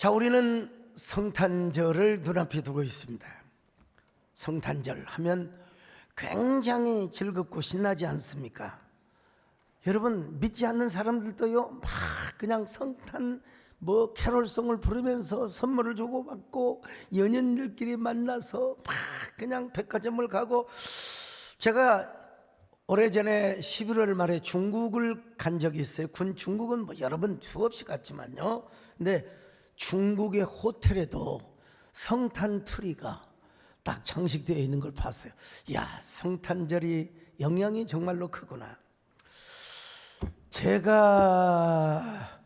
자, 우리는 성탄절을 눈앞에 두고 있습니다. 성탄절 하면 굉장히 즐겁고 신나지 않습니까? 여러분, 믿지 않는 사람들도요, 막 그냥 성탄 캐롤송을 부르면서 선물을 주고받고 연인들끼리 만나서 막 그냥 백화점을 가고, 제가 오래전에 11월 말에 중국을 간 적이 있어요. 중국은 여러분 수없이 갔지만요, 근데 중국의 호텔에도 성탄 트리가 딱 장식되어 있는 걸 봤어요. 야, 성탄절이 영향이 정말로 크구나. 제가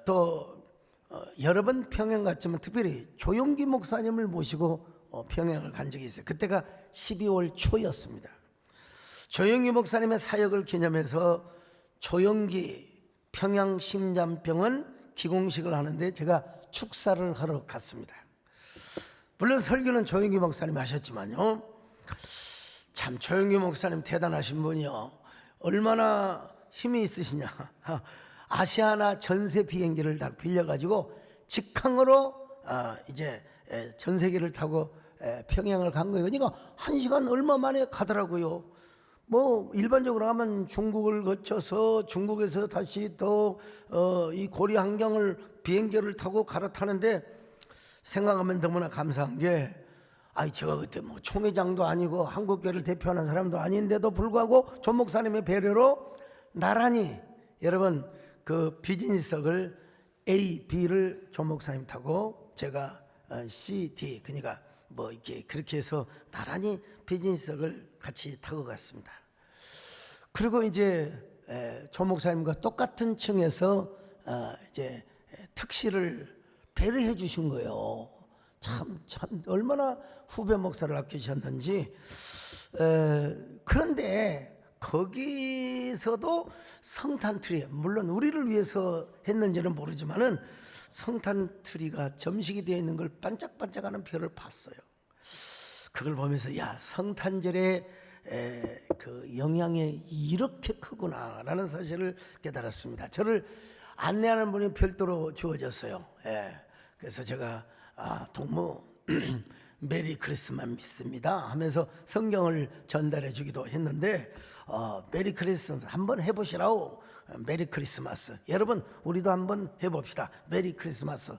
또 여러 번 평양 갔지만 특별히 조용기 목사님을 모시고 평양을 간 적이 있어요. 그때가 12월 초였습니다. 조용기 목사님의 사역을 기념해서 조용기 평양 심장병원 기공식을 하는데 제가 축사를 하러 갔습니다. 물론 설교는 조용기 목사님이 하셨지만요, 참 조용기 목사님 대단하신 분이요, 얼마나 힘이 있으시냐. 아시아나 전세 비행기를 다 빌려가지고 직항으로 이제 전 세계를 타고 평양을 간 거예요. 그러니까 1시간 얼마 만에 가더라고요. 일반적으로 하면 중국을 거쳐서 중국에서 다시 또 이 고리 한강을 비행기를 타고 갈아타는데, 생각하면 너무나 감사한 게, 제가 그때 총회장도 아니고 한국교회를 대표하는 사람도 아닌데도 불구하고 조 목사님의 배려로 나란히, 여러분, 그 비즈니스석을 A, B를 조 목사님 타고 제가 C, D, 그러니까 이렇게 그렇게 해서 나란히 비즈니스석을 같이 타고 갔습니다. 그리고 이제 조 목사님과 똑같은 층에서 이제 특실을 배려해 주신 거예요. 참 얼마나 후배 목사를 아끼셨는지. 그런데 거기서도 성탄트리, 물론 우리를 위해서 했는지는 모르지만은 성탄트리가 점식이 되어 있는 걸 반짝반짝하는 별을 봤어요. 그걸 보면서, 야, 성탄절의 그 영향이 이렇게 크구나라는 사실을 깨달았습니다. 저를 안내하는 분이 별도로 주어졌어요. 그래서 제가 동무 메리 크리스마스 믿습니다 하면서 성경을 전달해 주기도 했는데, 메리 크리스마스 한번 해보시라고. 메리 크리스마스, 여러분 우리도 한번 해봅시다. 메리 크리스마스.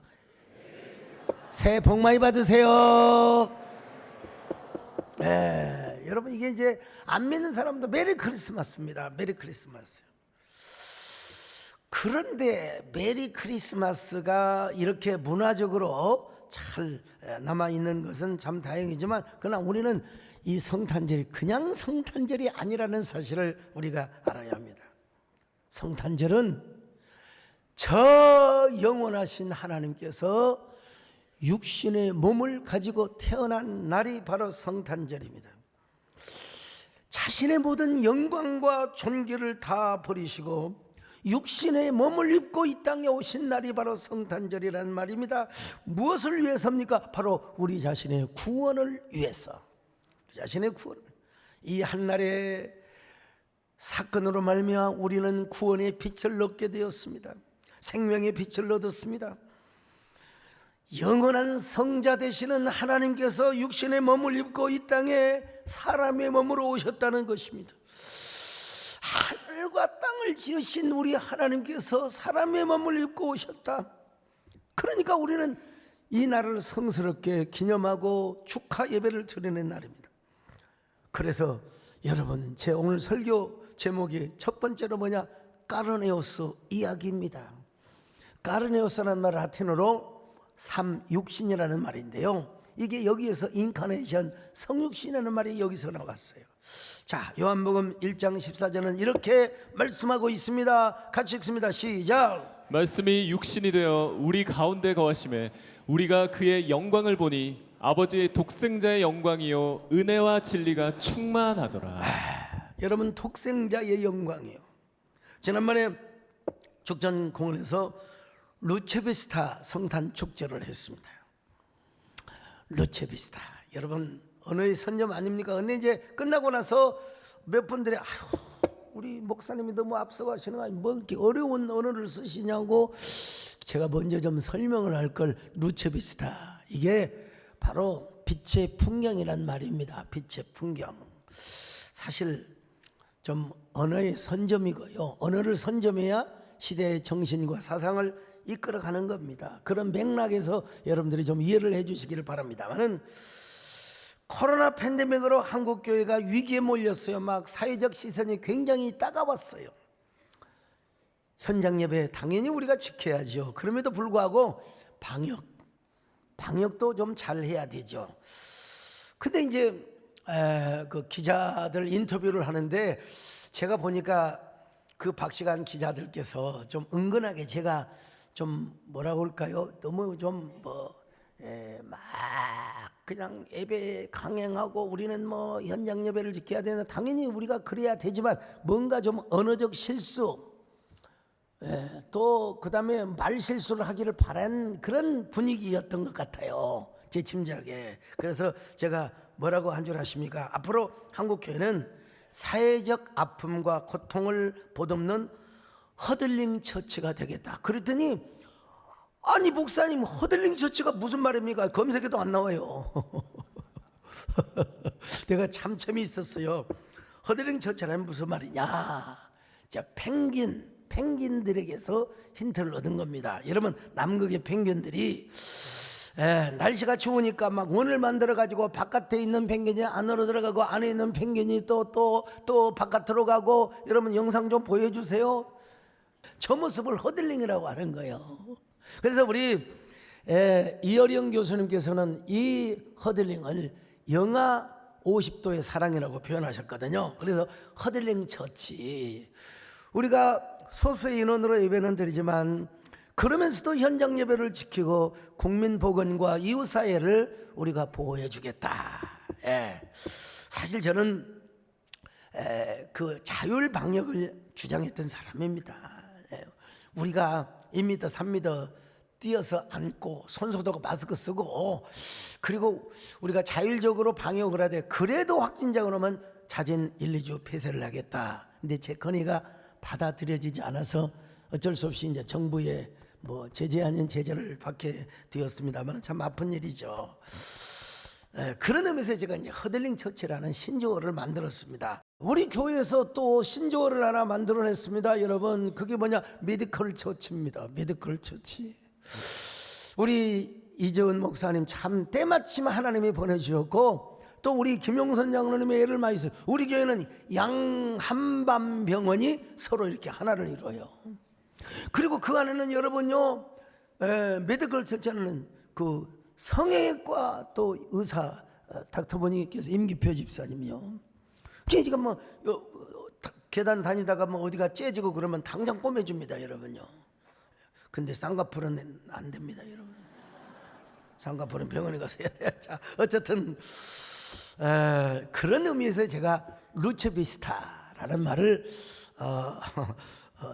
새해 복 많이 받으세요. 여러분, 이게 이제 안 믿는 사람도 메리 크리스마스입니다. 메리 크리스마스. 그런데 메리 크리스마스가 이렇게 문화적으로 잘 남아있는 것은 참 다행이지만, 그러나 우리는 이 성탄절이 그냥 성탄절이 아니라는 사실을 우리가 알아야 합니다. 성탄절은 저 영원하신 하나님께서 육신의 몸을 가지고 태어난 날이 바로 성탄절입니다. 자신의 모든 영광과 존귀를 다 버리시고 육신의 몸을 입고 이 땅에 오신 날이 바로 성탄절이라는 말입니다. 무엇을 위해서입니까? 바로 우리 자신의 구원을 위해서. 자신의 구원. 이 한날의 사건으로 말미암아 우리는 구원의 빛을 얻게 되었습니다. 생명의 빛을 얻었습니다. 영원한 성자 되시는 하나님께서 육신의 몸을 입고 이 땅에 사람의 몸으로 오셨다는 것입니다. 하늘과 땅을 지으신 우리 하나님께서 사람의 몸을 입고 오셨다. 그러니까 우리는 이 날을 성스럽게 기념하고 축하 예배를 드리는 날입니다. 그래서 여러분, 제 오늘 설교 제목이 첫 번째로 뭐냐? 까르네오스 이야기입니다. 까르네오스라는 말 라틴어로 삼육신이라는 말인데요, 이게 여기에서 인카네이션, 성육신이라는 말이 여기서 나왔어요. 자, 요한복음 1장 14절은 이렇게 말씀하고 있습니다. 같이 읽습니다. 시작. 말씀이 육신이 되어 우리 가운데 거하심에 우리가 그의 영광을 보니 아버지의 독생자의 영광이요 은혜와 진리가 충만하더라. 여러분, 독생자의 영광이요. 지난번에 죽전공원에서 루체비스타 성탄 축제를 했습니다. 루체비스타, 여러분 언어의 선점 아닙니까? 근데 이제 끝나고 나서 몇 분들이 우리 목사님이 너무 앞서가시는 거 아니 뭐 이렇게 어려운 언어를 쓰시냐고 제가 먼저 좀 설명을 할 걸 루체비스타 이게 바로 빛의 풍경이란 말입니다. 빛의 풍경. 사실 좀 언어의 선점이고요. 언어를 선점해야 시대의 정신과 사상을 이끌어가는 겁니다. 그런 맥락에서 여러분들이 좀 이해를 해주시기를 바랍니다만은 코로나 팬데믹으로 한국 교회가 위기에 몰렸어요. 막 사회적 시선이 굉장히 따가웠어요. 현장 예배 당연히 우리가 지켜야죠. 그럼에도 불구하고 방역도 좀 잘해야 되죠. 근데 이제 그 기자들 인터뷰를 하는데 제가 보니까 그 박시간 기자들께서 좀 은근하게 제가 좀 뭐라고 할까요? 너무 좀 막 그냥 예배 강행하고 우리는 뭐 현장 예배를 지켜야 되는 당연히 우리가 그래야 되지만 뭔가 좀 언어적 실수 또 그다음에 말 실수를 하기를 바란 그런 분위기였던 것 같아요. 제 짐작에. 그래서 제가 뭐라고 한 줄 아십니까? 앞으로 한국 교회는 사회적 아픔과 고통을 보듬는 허들링 처치가 되겠다. 그랬더니 아니 목사님 허들링 처치가 무슨 말입니까? 검색해도 안 나와요. 내가 참 재미있었어요. 허들링 처치라는 무슨 말이냐? 자, 펭귄들에게서 힌트를 얻은 겁니다. 여러분 남극의 펭귄들이 날씨가 추우니까 막 원을 만들어 가지고 바깥에 있는 펭귄이 안으로 들어가고 안에 있는 펭귄이 또 바깥으로 가고 여러분 영상 좀 보여주세요. 저 모습을 허들링이라고 하는 거예요. 그래서 우리 이어령 교수님께서는 이 허들링을 영하 50도의 사랑이라고 표현하셨거든요. 그래서 허들링 처치 우리가 소수의 인원으로 예배는 드리지만 그러면서도 현장 예배를 지키고 국민 보건과 이웃 사회를 우리가 보호해 주겠다. 사실 저는 그 자율 방역을 주장했던 사람입니다. 우리가 2m, 3m 뛰어서 앉고 손소독 마스크 쓰고 그리고 우리가 자율적으로 방역을 하되 그래도 확진자가 오면 자진 1, 2주 폐쇄를 하겠다. 근데 제 건의가 받아들여지지 않아서 어쩔 수 없이 이제 정부의 뭐 제재 아닌 제재를 받게 되었습니다만 참 아픈 일이죠. 그런 의미에서 제가 이제 허들링 처치라는 신조어를 만들었습니다. 우리 교회에서 또 신조어를 하나 만들어냈습니다. 여러분 그게 뭐냐? 메디컬 처치입니다. 메디컬 처치. 우리 이재훈 목사님 참 때마침 하나님이 보내주셨고 또 우리 김용선 장로님의 예를 많이 써요. 우리 교회는 양한밤 병원이 서로 이렇게 하나를 이루어요. 그리고 그 안에는 여러분요 메디컬 처치는 그 성형외과 또 의사 닥터분이께서 임기표 집사님이요. 지금 뭐 계단 다니다가 뭐 어디가 째지고 그러면 당장 꼬매줍니다, 여러분요. 근데 쌍꺼풀은 안 됩니다, 여러분. 쌍꺼풀은 병원에 가서 해야 돼요. 자, 어쨌든 그런 의미에서 제가 루체비스타라는 말을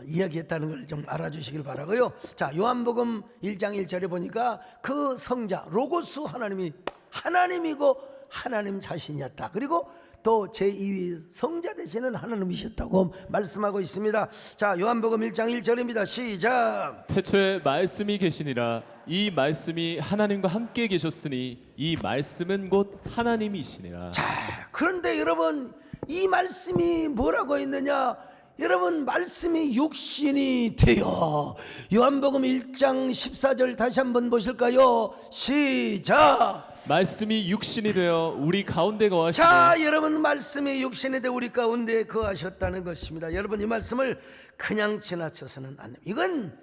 이야기했다는 걸 좀 알아주시길 바라고요. 자, 요한복음 1장 1절에 보니까 그 성자 로고스 하나님이 하나님이고 하나님 자신이었다. 그리고 또 제2위 성자 되시는 하나님이셨다고 말씀하고 있습니다. 자, 요한복음 1장 1절입니다. 시작. 태초에 말씀이 계시니라. 이 말씀이 하나님과 함께 계셨으니 이 말씀은 곧 하나님이시니라. 자, 그런데 여러분 이 말씀이 뭐라고 했느냐? 여러분 말씀이 육신이 되어 요한복음 1장 14절 다시 한번 보실까요? 시작. 말씀이 육신이 되어 우리 가운데 거하시니. 자, 여러분 말씀이 육신이 되어 우리 가운데 거하셨다는 것입니다. 여러분 이 말씀을 그냥 지나쳐서는 안 됩니다. 이건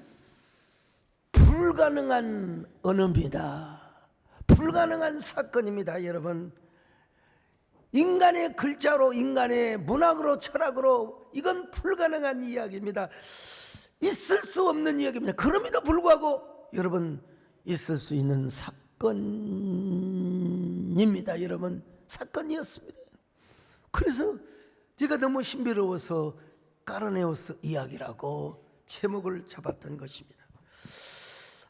불가능한 언어입니다. 불가능한 사건입니다. 여러분 인간의 글자로 인간의 문학으로 철학으로 이건 불가능한 이야기입니다. 있을 수 없는 이야기입니다. 그럼에도 불구하고 여러분 있을 수 있는 사건입니다. 여러분 사건이었습니다. 그래서 제가 너무 신비로워서 까르네우스 이야기라고 제목을 잡았던 것입니다.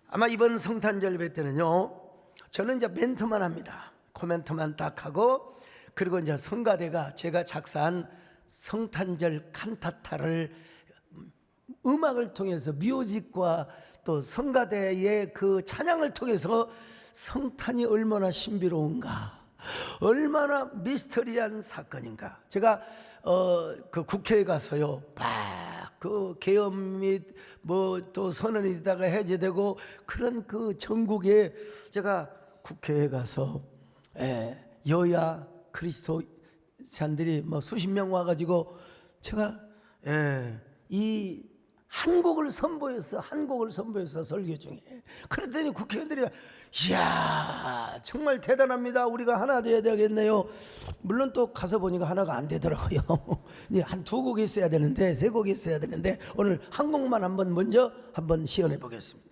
아마 이번 성탄절 예배 때는요 저는 이제 멘트만 합니다. 코멘트만 딱 하고 그리고 이제 성가대가 제가 작사한 성탄절 칸타타를 음악을 통해서 뮤직과 또 성가대의 그 찬양을 통해서 성탄이 얼마나 신비로운가, 얼마나 미스터리한 사건인가. 제가 그 국회에 가서요, 그 계엄 및 뭐 또 선언이 있다가 해제되고 그런 그 전국에 제가 국회에 가서 여야 그리스도인들이 뭐 수십 명 와가지고 제가 이 한 곡을 선보였어. 한 곡을 선보였어, 설교 중에. 그랬더니 국회의원들이 이야 정말 대단합니다, 우리가 하나 돼야 되겠네요. 물론 또 가서 보니까 하나가 안 되더라고요. 한 두 곡이 있어야 되는데, 세 곡이 있어야 되는데, 오늘 한 곡만 먼저 한번 시연해 보겠습니다.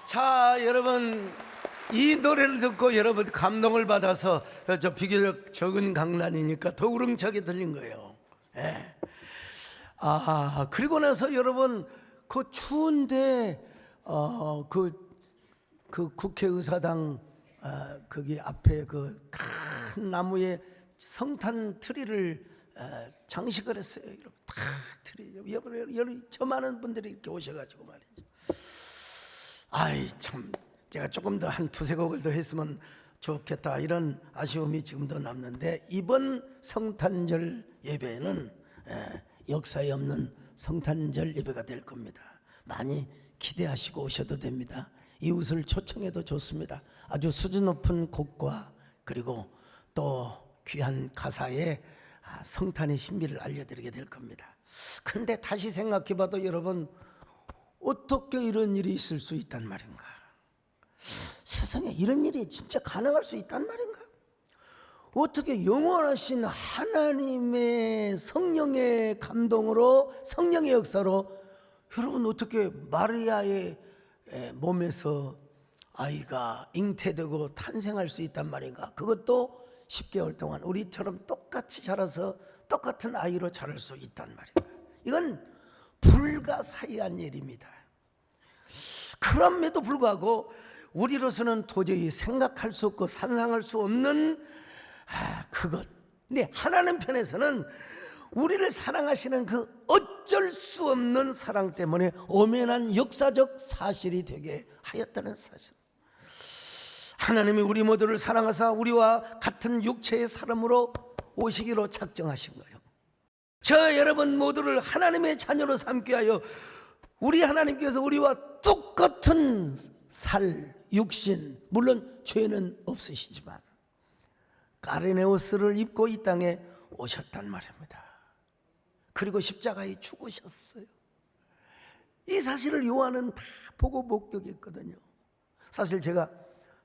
자, 여러분, 이 노래를 듣고 여러분 감동을 받아서 저 비교적 적은 강단이니까 더 우렁차게 들린 거예요. 그리고 나서 여러분 그 추운데 그 국회의사당 거기 앞에 그 큰 나무에 성탄 트리를 장식을 했어요. 이렇게 탁 트리. 여러분 저 많은 분들이 이렇게 오셔가지고 말이죠. 아이 참, 제가 조금 더 한 두세 곡을 더 했으면 좋겠다, 이런 아쉬움이 지금도 남는데, 이번 성탄절 예배는 역사에 없는 성탄절 예배가 될 겁니다. 많이 기대하시고 오셔도 됩니다. 이웃을 초청해도 좋습니다. 아주 수준 높은 곡과 그리고 또 귀한 가사에 성탄의 신비를 알려드리게 될 겁니다. 그런데 다시 생각해봐도 여러분, 어떻게 이런 일이 있을 수 있단 말인가? 세상에 이런 일이 진짜 가능할 수 있단 말인가? 어떻게 영원하신 하나님의 성령의 감동으로, 성령의 역사로, 여러분 어떻게 마리아의 몸에서 아이가 잉태되고 탄생할 수 있단 말인가? 그것도 10개월 동안 우리처럼 똑같이 자라서 똑같은 아이로 자랄 수 있단 말인가? 이건 불가사의한 일입니다. 그럼에도 불구하고 우리로서는 도저히 생각할 수 없고 상상할 수 없는 그것. 근데 하나님 편에서는 우리를 사랑하시는 그 어쩔 수 없는 사랑 때문에 엄연한 역사적 사실이 되게 하였다는 사실. 하나님이 우리 모두를 사랑하사 우리와 같은 육체의 사람으로 오시기로 작정하신 거예요. 저 여러분 모두를 하나님의 자녀로 삼기 위하여 우리 하나님께서 우리와 똑같은 살, 육신, 물론 죄는 없으시지만 가르네 옷을 입고 이 땅에 오셨단 말입니다. 그리고 십자가에 죽으셨어요. 이 사실을 요한은 다 보고 목격했거든요. 사실 제가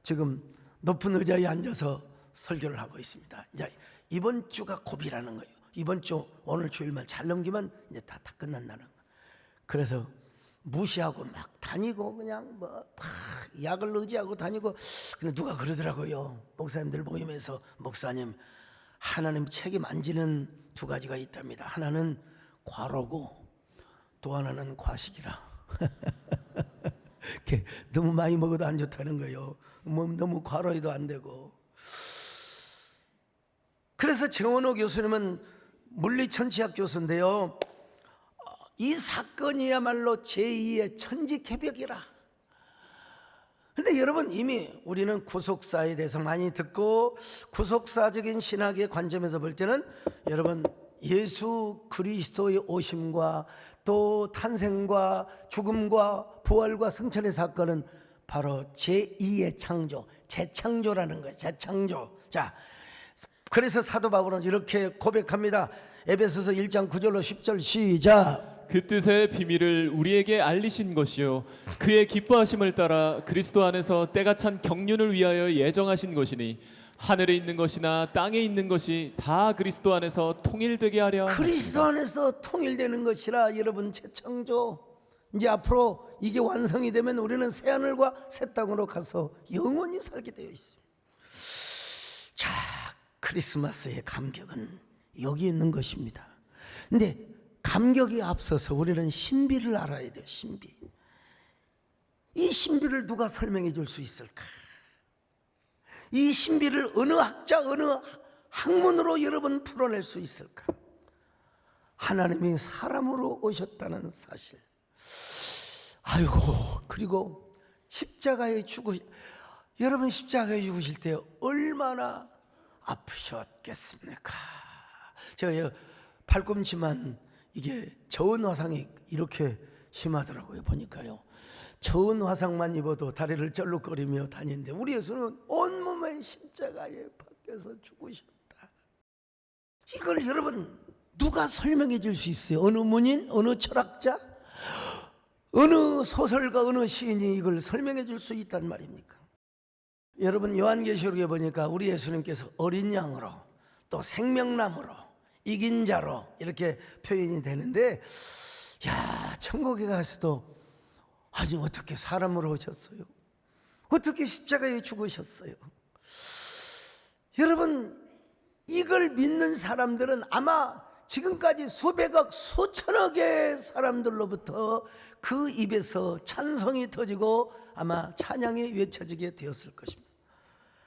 지금 높은 의자에 앉아서 설교를 하고 있습니다. 이제 이번 주가 고비라는 거예요. 이번 주 오늘 주일만 잘 넘기면 이제 다 끝난다는 거예요. 그래서 무시하고 막 다니고 그냥 막 약을 의지하고 다니고. 근데 누가 그러더라고요. 목사님들 모임에서, 목사님, 하나님 책임 안 지는 두 가지가 있답니다. 하나는 과로고 또 하나는 과식이라. 너무 많이 먹어도 안 좋다는 거예요. 너무 과로해도 안 되고. 그래서 정원호 교수님은 물리천치학 교수인데요, 이 사건이야말로 제2의 천지개벽이라. 근데 여러분, 이미 우리는 구속사에 대해서 많이 듣고 구속사적인 신학의 관점에서 볼 때는 여러분, 예수 그리스도의 오심과 또 탄생과 죽음과 부활과 승천의 사건은 바로 제2의 창조, 재창조라는 거예요. 재창조. 자, 그래서 사도 바울은 이렇게 고백합니다. 에베소서 1장 9절로 10절 시작. 그 뜻의 비밀을 우리에게 알리신 것이요 그의 기뻐하심을 따라 그리스도 안에서 때가 찬 경륜을 위하여 예정하신 것이니 하늘에 있는 것이나 땅에 있는 것이 다 그리스도 안에서 통일되게 하려. 그리스도 안에서 통일되는 것이라. 여러분, 재창조. 이제 앞으로 이게 완성이 되면 우리는 새하늘과 새 땅으로 가서 영원히 살게 되어 있습니다. 자, 크리스마스의 감격은 여기 있는 것입니다. 근데 감격이 앞서서 우리는 신비를 알아야 돼요. 신비. 이 신비를 누가 설명해 줄 수 있을까? 이 신비를 어느 학자, 어느 학문으로 여러분 풀어낼 수 있을까? 하나님이 사람으로 오셨다는 사실. 아이고, 그리고 십자가에 여러분, 십자가에 죽으실 때 얼마나 아프셨겠습니까? 제가 팔꿈치만 이게 저은 화상이 이렇게 심하더라고요. 보니까요, 저은 화상만 입어도 다리를 쩔룩거리며 다니는데 우리 예수는 온몸에 십자가에 박혀서 죽으셨다. 이걸 여러분 누가 설명해 줄 수 있어요? 어느 문인, 어느 철학자, 어느 소설가, 어느 시인이 이걸 설명해 줄 수 있단 말입니까? 여러분, 요한계시록에 보니까 우리 예수님께서 어린 양으로 또 생명나무로 이긴 자로 이렇게 표현이 되는데, 야, 천국에 가서도 아니 어떻게 사람으로 오셨어요? 어떻게 십자가에 죽으셨어요? 여러분, 이걸 믿는 사람들은 아마 지금까지 수백억 수천억의 사람들로부터 그 입에서 찬송이 터지고 아마 찬양이 외쳐지게 되었을 것입니다.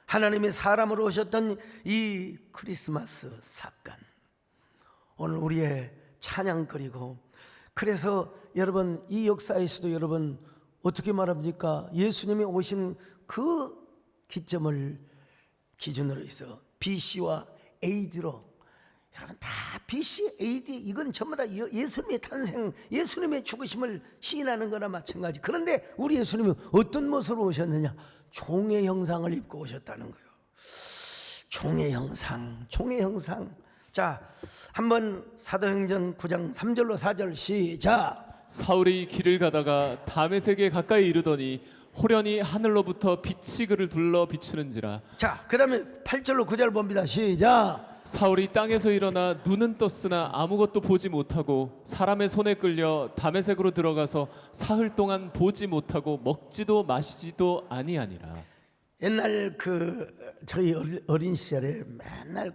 하나님이 사람으로 오셨던 이 크리스마스 사건, 오늘 우리의 찬양거리고, 그래서 여러분 이 역사에서도 여러분 어떻게 말합니까? 예수님이 오신 그 기점을 기준으로 해서 BC와 AD로, 여러분 다 BC, AD 이건 전부 다 예수님의 탄생, 예수님의 죽으심을 시인하는 거나 마찬가지. 그런데 우리 예수님이 어떤 모습으로 오셨느냐? 종의 형상을 입고 오셨다는 거예요. 종의 형상, 종의 형상. 자, 한번 사도행전 9장 3절로 4절 시작. 사울이 길을 가다가 다메섹에 가까이 이르더니 호련히 하늘로부터 빛이 그를 둘러 비추는지라. 자, 그 다음에 8절로 9절 봅니다. 시작. 사울이 땅에서 일어나 눈은 떴으나 아무것도 보지 못하고 사람의 손에 끌려 다메섹으로 들어가서 사흘 동안 보지 못하고 먹지도 마시지도 아니하니라. 옛날 저희 어린 시절에 맨날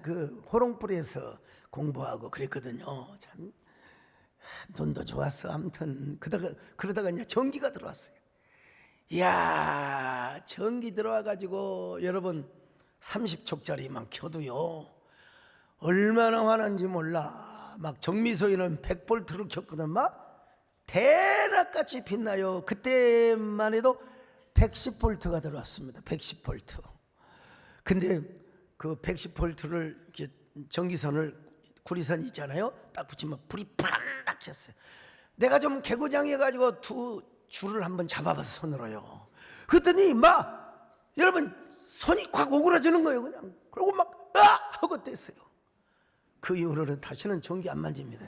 호롱불에서 공부하고 그랬거든요. 참 눈도 좋았어. 아무튼 그러다가 이제 전기가 들어왔어요. 이야, 전기 들어와 가지고 여러분 30촉짜리만 켜도요 얼마나 화난지 몰라. 막 정미소에는 100볼트를 켰거든. 막 대낮같이 빛나요. 그때만 해도 110볼트가 들어왔습니다. 110볼트. 근데 그 110볼트를 이렇게 전기선을, 구리선 있잖아요, 딱 붙이면 불이 반짝 켰어요. 내가 좀 개구장해가지고 두 줄을 한번 잡아봐서 손으로요. 그랬더니 막 여러분 손이 확 오그라지는 거예요. 그냥. 그리고 막 하고 뗐어요. 그 이후로는 다시는 전기 안 만집니다.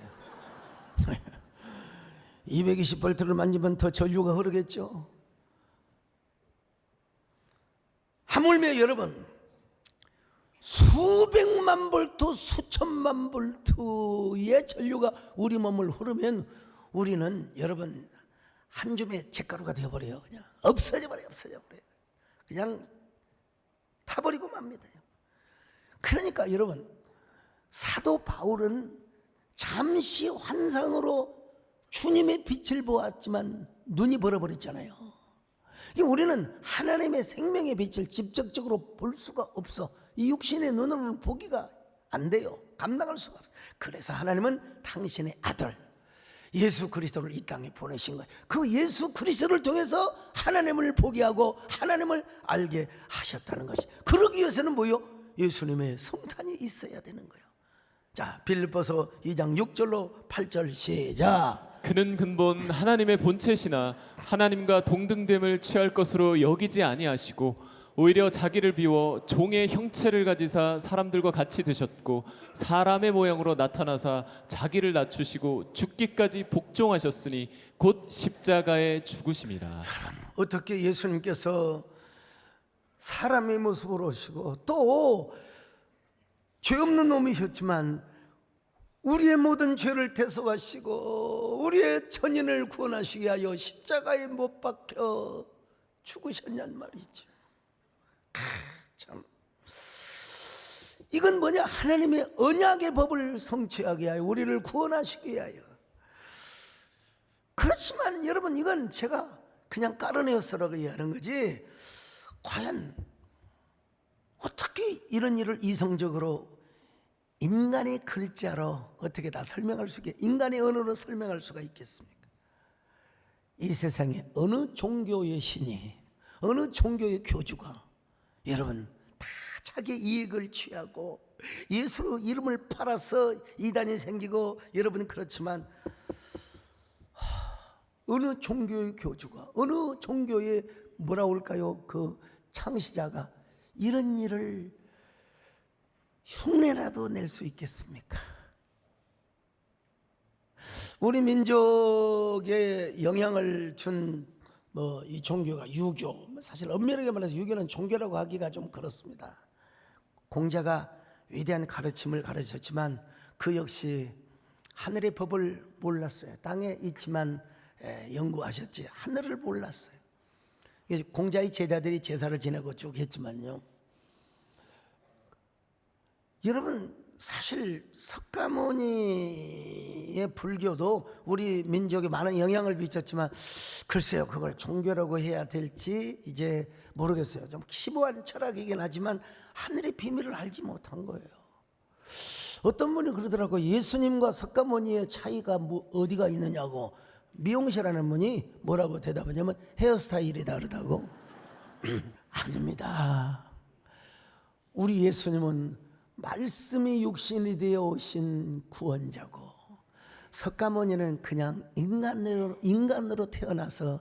220볼트를 만지면 더 전류가 흐르겠죠. 하물며 여러분 수백만 볼트, 수천만 볼트의 전류가 우리 몸을 흐르면 우리는 여러분 한 줌의 잿가루가 되어버려요. 그냥 없어져버려요. 그냥 타버리고 맙니다. 그러니까 여러분 사도 바울은 잠시 환상으로 주님의 빛을 보았지만 눈이 벌어버렸잖아요. 우리는 하나님의 생명의 빛을 직접적으로 볼 수가 없어. 이 육신의 눈으로는 보기가 안 돼요. 감당할 수가 없어. 그래서 하나님은 당신의 아들 예수 그리스도를 이 땅에 보내신 거예요. 그 예수 그리스도를 통해서 하나님을 보게 하고 하나님을 알게 하셨다는 것이. 그러기 위해서는 뭐요? 예수님의 성탄이 있어야 되는 거예요. 자, 빌립보서 2장 6절로 8절 시작. 그는 근본 하나님의 본체시나 하나님과 동등됨을 취할 것으로 여기지 아니하시고 오히려 자기를 비워 종의 형체를 가지사 사람들과 같이 되셨고 사람의 모양으로 나타나사 자기를 낮추시고 죽기까지 복종하셨으니 곧 십자가에 죽으심이라. 어떻게 예수님께서 사람의 모습으로 오시고 또 죄 없는 놈이셨지만 우리의 모든 죄를 대속하시고 우리의 천인을 구원하시게 하여 십자가에 못 박혀 죽으셨냔 말이죠. 참, 이건 뭐냐? 하나님의 언약의 법을 성취하게 하여 우리를 구원하시게 하여. 그렇지만 여러분 이건 제가 그냥 깔아내어서라고 얘기하는 거지, 과연 어떻게 이런 일을 이성적으로 인간의 글자로 어떻게 다 설명할 수 있게, 인간의 언어로 설명할 수가 있겠습니까? 이 세상에 어느 종교의 신이, 어느 종교의 교주가 여러분 다 자기 이익을 취하고 예수 이름을 팔아서 이단이 생기고, 여러분 그렇지만 어느 종교의 교주가, 어느 종교의 뭐라 할까요, 그 창시자가 이런 일을 흉내라도 낼 수 있겠습니까? 우리 민족에 영향을 준 이 종교가 유교. 사실 엄밀하게 말해서 유교는 종교라고 하기가 좀 그렇습니다. 공자가 위대한 가르침을 가르쳤지만 그 역시 하늘의 법을 몰랐어요. 땅에 있지만 연구하셨지 하늘을 몰랐어요. 공자의 제자들이 제사를 지내고 쭉 했지만요, 여러분 사실 석가모니의 불교도 우리 민족에 많은 영향을 미쳤지만 글쎄요, 그걸 종교라고 해야 될지 이제 모르겠어요. 좀 키보한 철학이긴 하지만 하늘의 비밀을 알지 못한 거예요. 어떤 분이 그러더라고요. 예수님과 석가모니의 차이가 어디가 있느냐고. 미용실하는 분이 뭐라고 대답하냐면 헤어스타일이 다르다고. 아닙니다. 우리 예수님은 말씀이 육신이 되어 오신 구원자고, 석가모니는 그냥 인간으로 태어나서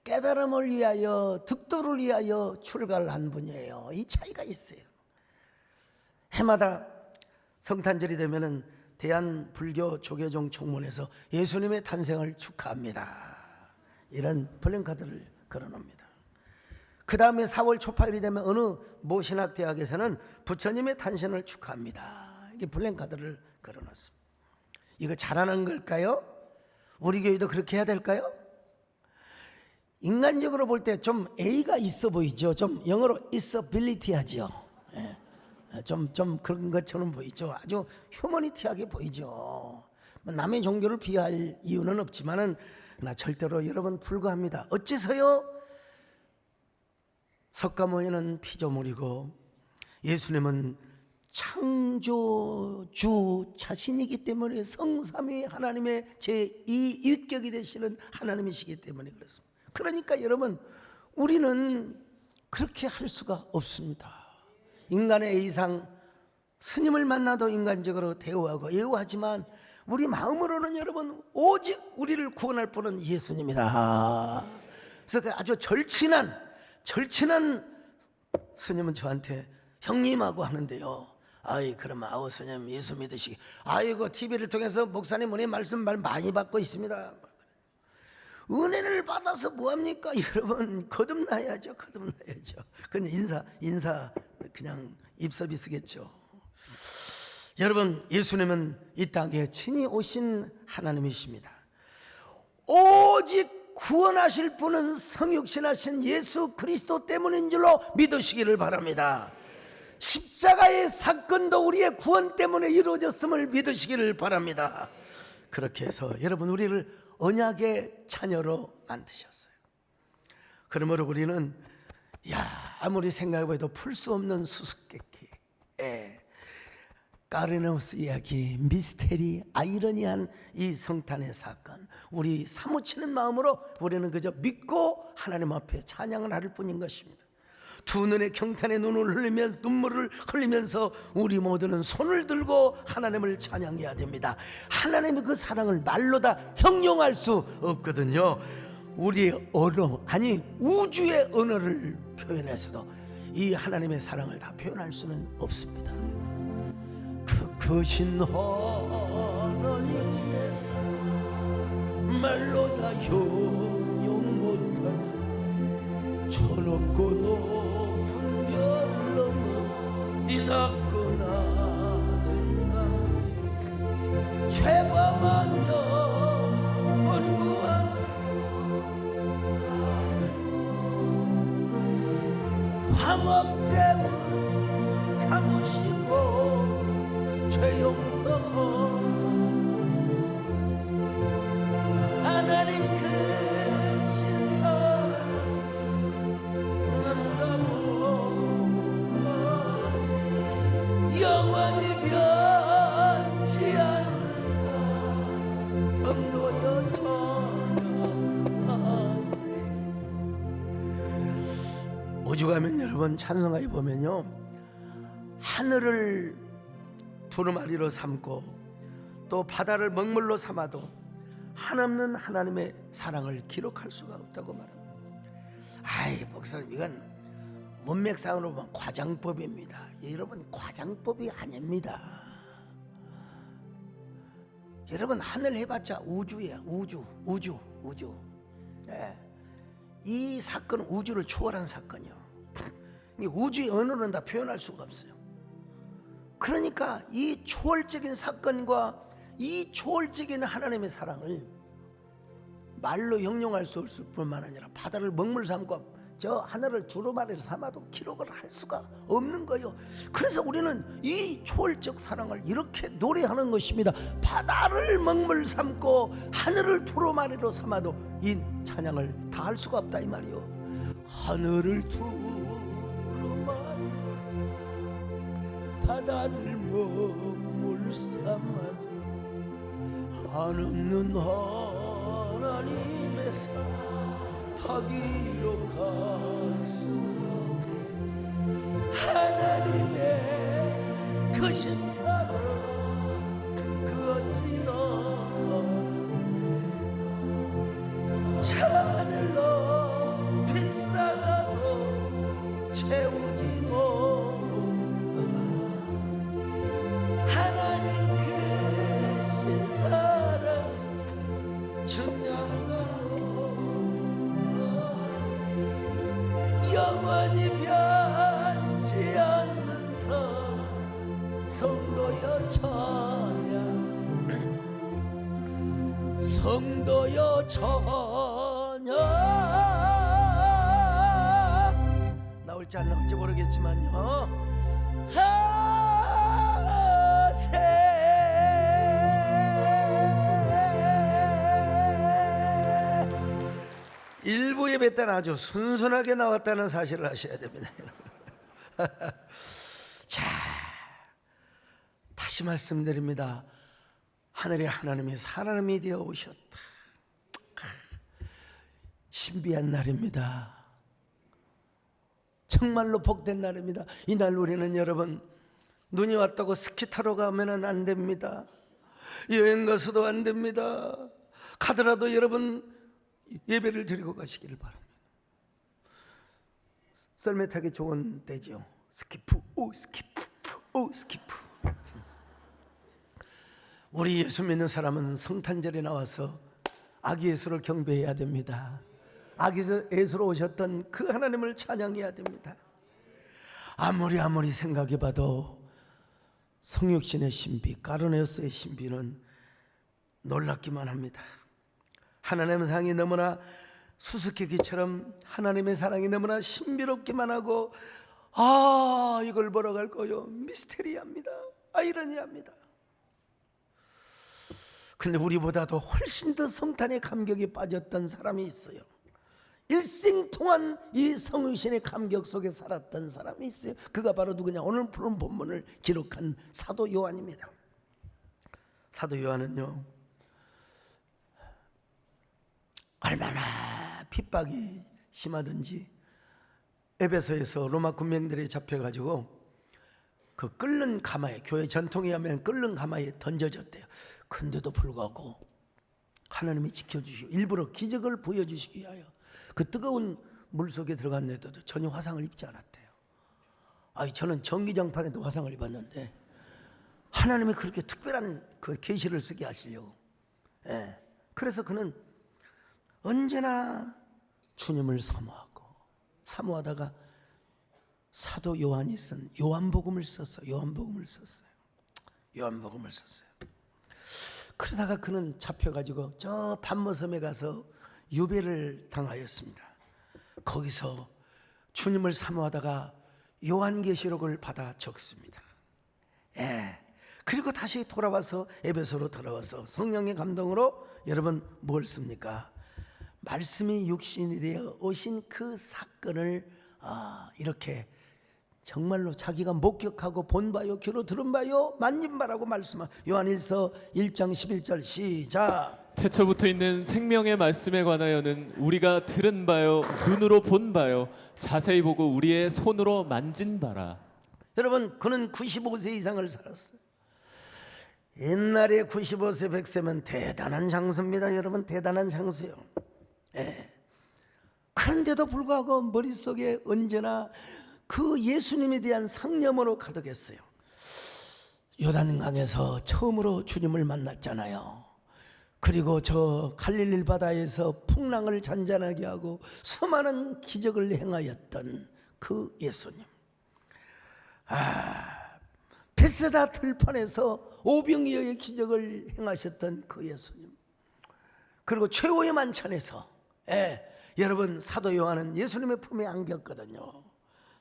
깨달음을 위하여, 득도를 위하여 출가를 한 분이에요. 이 차이가 있어요. 해마다 성탄절이 되면은 대한불교 조계종 총문에서 예수님의 탄생을 축하합니다, 이런 플랜카드를 걸어놓습니다. 그 다음에 4월 초파일이 되면 어느 모신학대학에서는 부처님의 탄생을 축하합니다, 이게 플랜카드를 걸어놨습니다. 이거 잘하는 걸까요? 우리 교회도 그렇게 해야 될까요? 인간적으로 볼 때 좀 A가 있어 보이죠. 좀 영어로 있어빌리티 하죠. 좀 그런 것처럼 보이죠. 아주 휴머니티하게 보이죠. 남의 종교를 비하할 이유는 없지만은 나 절대로 여러분 불가합니다. 어째서요? 석가모니는 피조물이고 예수님은 창조주 자신이기 때문에 성삼위 하나님의 제2위격이 되시는 하나님이시기 때문에 그렇습니다. 그러니까 여러분, 우리는 그렇게 할 수가 없습니다. 인간의 A상, 스님을 만나도 인간적으로 대우하고 예우하지만 우리 마음으로는 여러분 오직 우리를 구원할 분은 예수님이다. 그래서 아주 절친한 스님은 저한테 형님하고 하는데요, 아이 그러면 아우 스님 예수 믿으시기, 아이고 TV를 통해서 목사님 은혜 말씀 많이 받고 있습니다. 은혜를 받아서 뭐합니까? 여러분 거듭나야죠. 그냥 인사 그냥 입 서비스겠죠. 여러분, 예수님은 이 땅에 친히 오신 하나님이십니다. 오직 구원하실 분은 성육신하신 예수 그리스도 때문인 줄로 믿으시기를 바랍니다. 십자가의 사건도 우리의 구원 때문에 이루어졌음을 믿으시기를 바랍니다. 그렇게 해서 여러분 우리를 언약의 자녀로 만드셨어요. 그러므로 우리는 아무리 생각해봐도 풀 수 없는 수수께끼, 까르네우스 이야기, 미스테리, 아이러니한 이 성탄의 사건, 우리 사무치는 마음으로 우리는 그저 믿고 하나님 앞에 찬양을 할 뿐인 것입니다. 두 눈의 경탄에 눈물을 흘리면서 우리 모두는 손을 들고 하나님을 찬양해야 됩니다. 하나님의 그 사랑을 말로 다 형용할 수 없거든요. 우리의 언어, 아니 우주의 언어를 표현해서도 이 하나님의 사랑을 다 표현할 수는 없습니다. 그 크신 하나님의 사랑 말로 다 형용 못하는 천없고 높은 별을 넘어 이 낮고 낮은 땅 죄범하며 원구한 화목제물 삼으시고 죄 용서하고 하나님 크신 사랑 영원히 변치 않는 사랑 성도여 찬양하세. 오죽하면 여러분 찬송가에 보면요, 하늘을 두루마리로 삼고 또 바다를 먹물로 삼아도 한없는 하나님의 사랑을 기록할 수가 없다고 말합니다. 아이 목사님, 이건 문맥상으로 보면 과장법입니다. 여러분, 과장법이 아닙니다. 여러분, 하늘 해봤자 우주예요. 우주. 이 사건은 우주를 초월한 사건이요. 우주의 언어는 다 표현할 수가 없어요. 그러니까 이 초월적인 사건과 이 초월적인 하나님의 사랑을 말로 형용할 수 없을 뿐만 아니라 바다를 먹물 삼고 저 하늘을 두루마리로 삼아도 기록을 할 수가 없는 거예요. 그래서 우리는 이 초월적 사랑을 이렇게 노래하는 것입니다. 바다를 먹물 삼고 하늘을 두루마리로 삼아도 이 찬양을 다 할 수가 없다 이 말이요. 하늘을 두루마리 삼고 바다를 먹물 삼아도 한없는 하나님의 사랑 다 기록할 수 하나님의 채우지 못한 하나님 크신 사랑 영원히 변치 않는 성도여 찬양 성도여 찬양 나올지 안 나올지 모르겠지만요 하세 일부 예배 때는 아주 순순하게 나왔다는 사실을 아셔야 됩니다. 자, 다시 말씀드립니다. 하늘의 하나님이 사람이 되어 오셨다. 신비한 날입니다. 정말로 복된 날입니다. 이날 우리는 여러분 눈이 왔다고 스키 타러 가면 안 됩니다. 여행 가서도 안 됩니다. 가더라도 여러분 예배를 드리고 가시기를 바랍니다. 썰매 타기 좋은 때죠. 스키프, 오 스키프, 오 스키프. 우리 예수 믿는 사람은 성탄절에 나와서 아기 예수를 경배해야 됩니다. 아기 예수로 오셨던 그 하나님을 찬양해야 됩니다. 아무리 생각해봐도 성육신의 신비, 까르네우스의 신비는 놀랍기만 합니다. 하나님의 사랑이 너무나 수수께끼처럼 하나님의 사랑이 너무나 신비롭기만 하고 이걸 보러 갈 거요 미스테리합니다. 아이러니합니다. 근데 우리보다도 훨씬 더 성탄의 감격에 빠졌던 사람이 있어요. 일생 동안 이 성육신의 감격 속에 살았던 사람이 있어요. 그가 바로 누구냐? 오늘 푸른 본문을 기록한 사도 요한입니다. 사도 요한은요 얼마나 핍박이 심하든지 에베소에서 로마 군병들이 잡혀가지고 그 끓는 가마에, 교회 전통에 하면 끓는 가마에 던져졌대요. 근데도 불구하고 하나님이 지켜주시고 일부러 기적을 보여주시기 위하여 그 뜨거운 물속에 들어갔는데도 전혀 화상을 입지 않았대요. 저는 전기장판에도 화상을 입었는데 하나님이 그렇게 특별한 그 계시를 쓰게 하시려고. 그래서 그는 언제나 주님을 사모하다가 사도 요한이 쓴 요한복음을 썼어요. 그러다가 그는 잡혀가지고 저 반모섬에 가서 유배를 당하였습니다. 거기서 주님을 사모하다가 요한계시록을 받아 적습니다. 그리고 다시 돌아와서 에베소로 돌아와서 성령의 감동으로 여러분 뭘 씁니까? 말씀이 육신이 되어 오신 그 사건을 이렇게 정말로 자기가 목격하고 본 바요, 귀로 들은 바요, 만진 바라고 말씀한 요한일서 1장 11절 시작. 태초부터 있는 생명의 말씀에 관하여는 우리가 들은 바요, 눈으로 본 바요, 자세히 보고 우리의 손으로 만진 바라. 여러분 그는 95세 이상을 살았어요. 옛날에 95세 100세면 대단한 장수입니다. 여러분 대단한 장수요. 그런데도 불구하고 머릿속에 언제나 그 예수님에 대한 상념으로 가득했어요. 요단강에서 처음으로 주님을 만났잖아요. 그리고 저 갈릴리 바다에서 풍랑을 잔잔하게 하고 수많은 기적을 행하였던 그 예수님. 벳세다 들판에서 오병이어의 기적을 행하셨던 그 예수님. 그리고 최후의 만찬에서 여러분 사도 요한은 예수님의 품에 안겼거든요.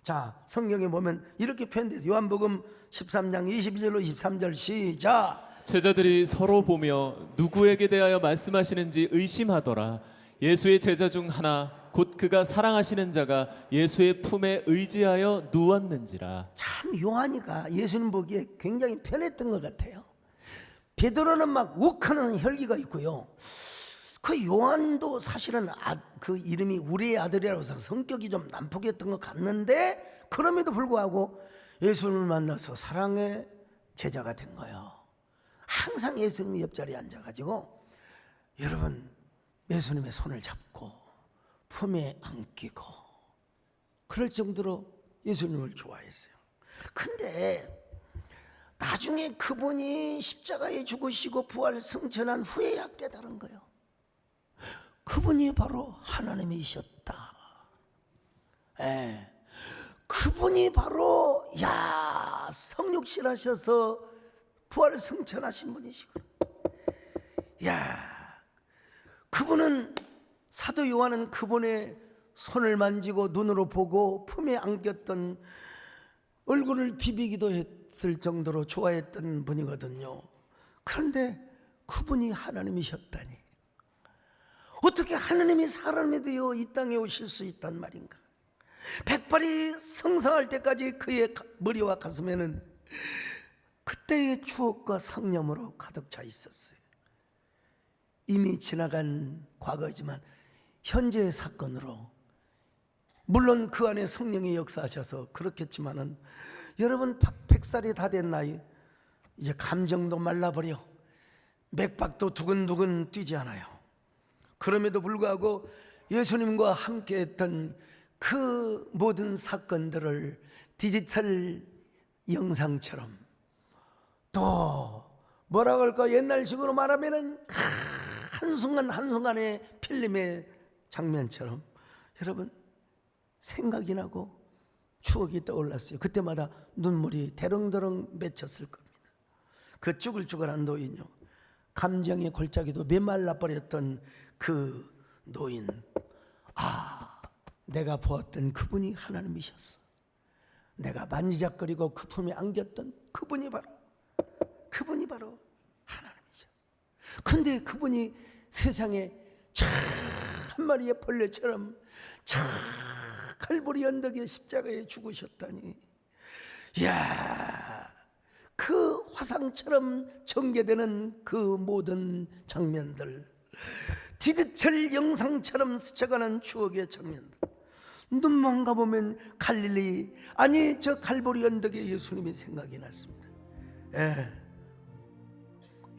자, 성경에 보면 이렇게 표현돼서 요한복음 13장 22절로 23절 시작. 제자들이 서로 보며 누구에게 대하여 말씀하시는지 의심하더라. 예수의 제자 중 하나 곧 그가 사랑하시는 자가 예수의 품에 의지하여 누웠는지라. 참 요한이가 예수님 보기에 굉장히 편했던 것 같아요. 베드로는 막 욱하는 혈기가 있고요. 그 요한도 사실은 그 이름이 우리의 아들이라고 해서 성격이 좀 난폭했던 것 같는데 그럼에도 불구하고 예수님을 만나서 사랑의 제자가 된 거예요. 항상 예수님 옆자리에 앉아가지고 여러분 예수님의 손을 잡고 품에 안기고 그럴 정도로 예수님을 좋아했어요. 근데 나중에 그분이 십자가에 죽으시고 부활 승천한 후에야 깨달은 거예요. 그분이 바로 하나님이셨다. 그분이 바로 성육신 하셔서 부활 승천하신 분이시고, 그분은, 사도 요한은 그분의 손을 만지고 눈으로 보고 품에 안겼던, 얼굴을 비비기도 했을 정도로 좋아했던 분이거든요. 그런데 그분이 하나님이셨다니, 어떻게 하나님이 사람이 되어 이 땅에 오실 수 있단 말인가? 백발이 성성할 때까지 그의 머리와 가슴에는 그때의 추억과 상념으로 가득 차 있었어요. 이미 지나간 과거지만 현재의 사건으로, 물론 그 안에 성령이 역사하셔서 그렇겠지만은, 여러분 100살이 다 된 나이, 이제 감정도 말라버려 맥박도 두근두근 뛰지 않아요. 그럼에도 불구하고 예수님과 함께 했던 그 모든 사건들을 디지털 영상처럼, 또 뭐라고 할까, 옛날식으로 말하면은 한순간 한순간의 필름의 장면처럼 여러분 생각이 나고 추억이 떠올랐어요. 그때마다 눈물이 대렁대렁 맺혔을 겁니다. 그 쭈글쭈글한 노인요, 감정의 골짜기도 메말라 버렸던 그 노인, 내가 보았던 그분이 하나님이셨어. 내가 만지작거리고 그 품에 안겼던 그분이 바로 하나님이셨어. 근데 그분이 세상에 한 마리의 벌레처럼 칼보리 언덕의 십자가에 죽으셨다니, 그 화상처럼 전개되는 그 모든 장면들, 디지털 영상처럼 스쳐가는 추억의 장면들, 눈만 가보면 갈릴리, 아니 저 칼보리 언덕의 예수님이 생각이 났습니다.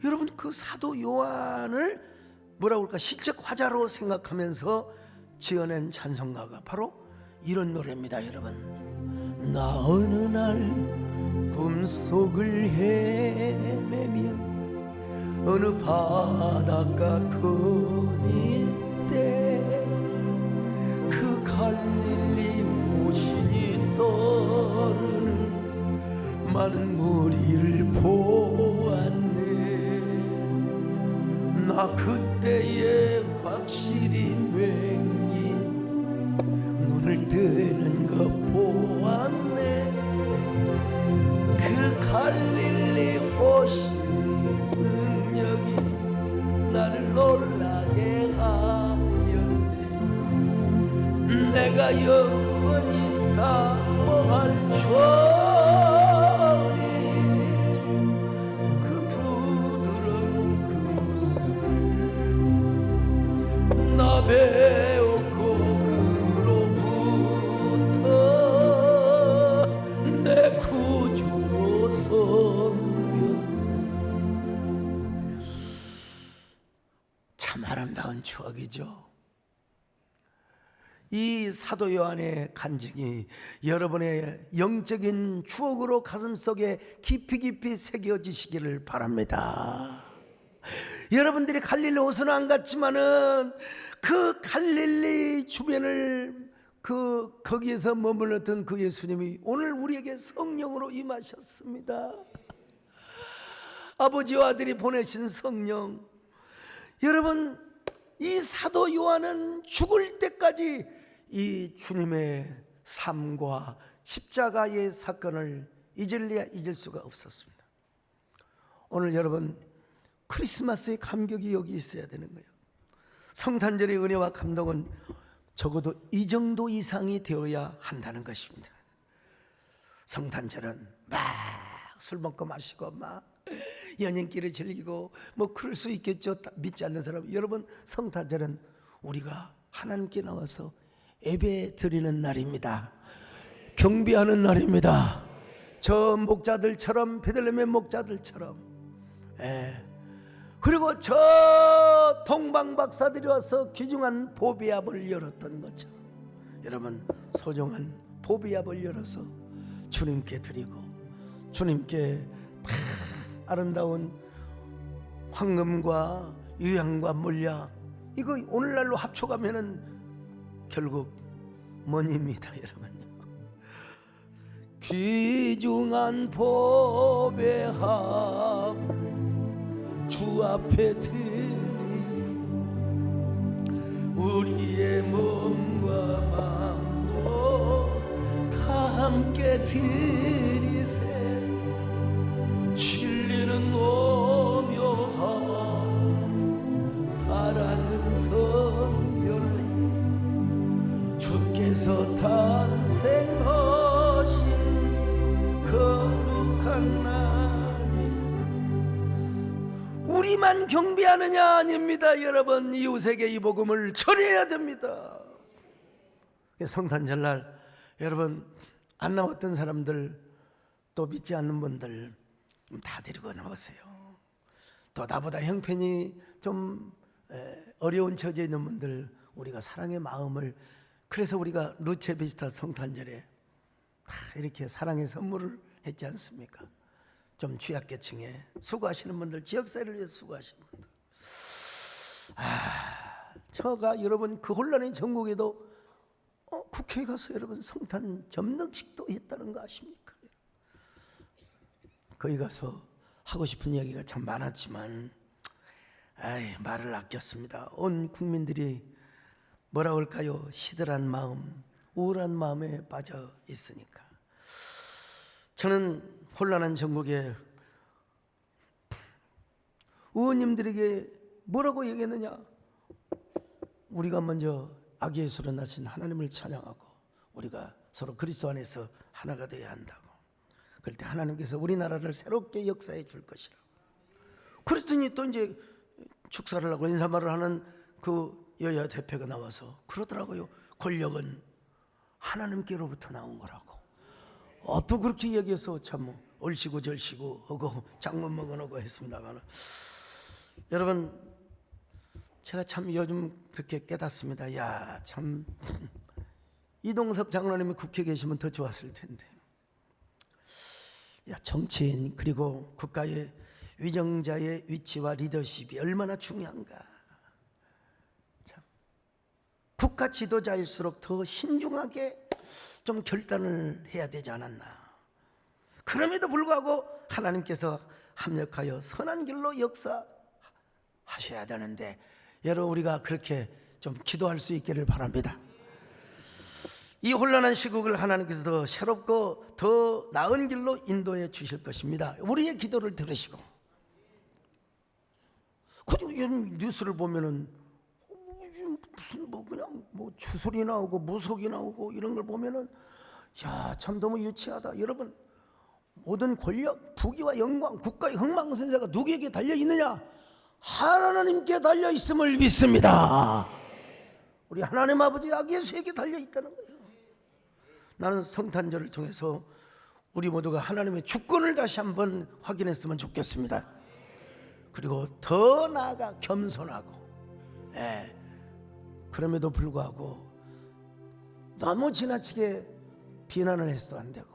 여러분, 그 사도 요한을 뭐라고 할까, 시적 화자로 생각하면서 지어낸 찬송가가 바로 이런 노래입니다. 여러분, 나 어느 날 꿈속을 헤매며 어느 바닷가 거닐 때 그 갈릴리 오신이 떠오르는 많은 무리를 보았네. 나 그때에 확실히 맹이 눈을 뜨는 거 보았네. 그 갈릴리 오신 능력이 나를 놀라게 하였네. 내가 영원히 사모할 주님, 그 부드러운 그 모습 나 배웠고 그로부터 내 구주로 섬겼네. 참 아름다운 추억이죠. 이 사도 요한의 간증이 여러분의 영적인 추억으로 가슴속에 깊이 새겨지시기를 바랍니다. 여러분들이 갈릴리 호수는 안 갔지만은 그 갈릴리 주변을 거기에서 머물렀던 그 예수님이 오늘 우리에게 성령으로 임하셨습니다. 아버지와 아들이 보내신 성령. 여러분, 이 사도 요한은 죽을 때까지 이 주님의 삶과 십자가의 사건을 잊을래야 잊을 수가 없었습니다. 오늘 여러분, 크리스마스의 감격이 여기 있어야 되는 거예요. 성탄절의 은혜와 감동은 적어도 이 정도 이상이 되어야 한다는 것입니다. 성탄절은 막 술 먹고 마시고 막 연인끼리 즐기고 뭐 그럴 수 있겠죠. 믿지 않는 사람. 여러분, 성탄절은 우리가 하나님께 나와서 예배 드리는 날입니다. 경배하는 날입니다. 저 목자들처럼, 베들레헴의 목자들처럼. 그리고 저 동방 박사들이 와서 귀중한 보배압을 열었던 것처럼 여러분, 소중한 포비압을 열어서 주님께 드리고 주님께 다 아름다운 황금과 유향과 몰약 이거 오늘날로 합쳐가면은 결국 mon입니다 여러분요. 귀중한 보배합 주 앞에 드리고 우리의 몸과 마음도 다 함께 드리세. 진리는 오묘한 사랑은 성결리 주께서 탄생하신 거룩한 날이세. 우리만 경배하느냐 아닙니다 여러분. 이웃에게 이 복음을 전해야 됩니다. 성탄절날 여러분 안 나왔던 사람들 또 믿지 않는 분들 다 데리고 나오세요. 또 나보다 형편이 좀 어려운 처지에 있는 분들 우리가 사랑의 마음을, 그래서 우리가 루체 비스타 성탄절에 다 이렇게 사랑의 선물을 했지 않습니까? 좀 취약계층에 수고하시는 분들, 지역사회를 위해 수고하시는 분들. 제가 여러분 그 혼란의 전국에도 국회에 가서 여러분 성탄 점등식도 했다는 거 아십니까? 거기 가서 하고 싶은 이야기가 참 많았지만 말을 아꼈습니다. 온 국민들이 뭐라 할까요? 시들한 마음, 우울한 마음에 빠져 있으니까. 저는 혼란한 전국에 의원님들에게 뭐라고 얘기했느냐? 우리가 먼저 아기 예수로 나신 하나님을 찬양하고 우리가 서로 그리스도 안에서 하나가 되어야 한다고. 그럴 때 하나님께서 우리나라를 새롭게 역사해 줄 것이라고. 그랬더니 또 이제 축사를 하고 인사말을 하는 그 여야 대표가 나와서 그러더라고요. 권력은 하나님께로부터 나온 거라고. 또 그렇게 얘기해서 참 얼씨구 절씨구 하고 장문 먹어놓고 했습니다만, 여러분 제가 참 요즘 그렇게 깨닫습니다. 야, 참 이동섭 장로님이 국회에 계시면 더 좋았을 텐데. 야, 정치인 그리고 국가의 위정자의 위치와 리더십이 얼마나 중요한가. 참 국가 지도자일수록 더 신중하게 좀 결단을 해야 되지 않았나. 그럼에도 불구하고 하나님께서 합력하여 선한 길로 역사하셔야 되는데, 여러분 우리가 그렇게 좀 기도할 수 있기를 바랍니다. 이 혼란한 시국을 하나님께서 더 새롭고 더 나은 길로 인도해 주실 것입니다. 우리의 기도를 들으시고. 그리고 요즘 뉴스를 보면은 무슨 그냥 추술이 나오고 무속이 나오고 이런 걸 보면은 야, 참 너무 유치하다. 여러분, 모든 권력, 부귀와 영광, 국가의 흥망성쇠가 누구에게 달려 있느냐? 하나님께 달려 있음을 믿습니다. 우리 하나님 아버지 아기 예수에게 달려 있다는 거예요. 나는 성탄절을 통해서 우리 모두가 하나님의 주권을 다시 한번 확인했으면 좋겠습니다. 그리고 더 나아가 겸손하고, 그럼에도 불구하고 너무 지나치게 비난을 해서도 안 되고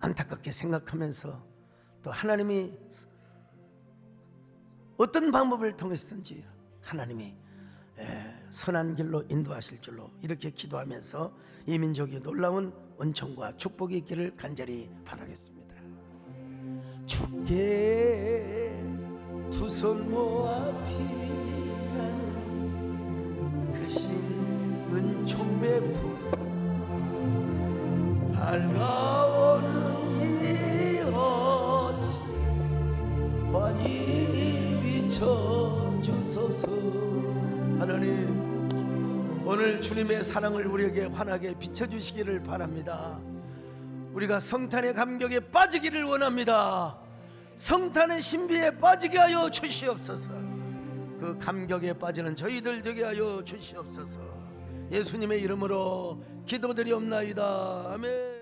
안타깝게 생각하면서 또 하나님이 어떤 방법을 통해서든지 하나님이 선한 길로 인도하실 줄로 이렇게 기도하면서 이 민족이 놀라운 은총과 축복이 있기를 간절히 바라겠습니다. 주께 두 손 모아 피나는 그 신 은총 베푸사 밝아오는 이 어찌 환히 비춰주소서. 하나님, 오늘 주님의 사랑을 우리에게 환하게 비춰주시기를 바랍니다. 우리가 성탄의 감격에 빠지기를 원합니다. 성탄의 신비에 빠지게 하여 주시옵소서. 그 감격에 빠지는 저희들 되게 하여 주시옵소서. 예수님의 이름으로 기도드리옵나이다. 아멘.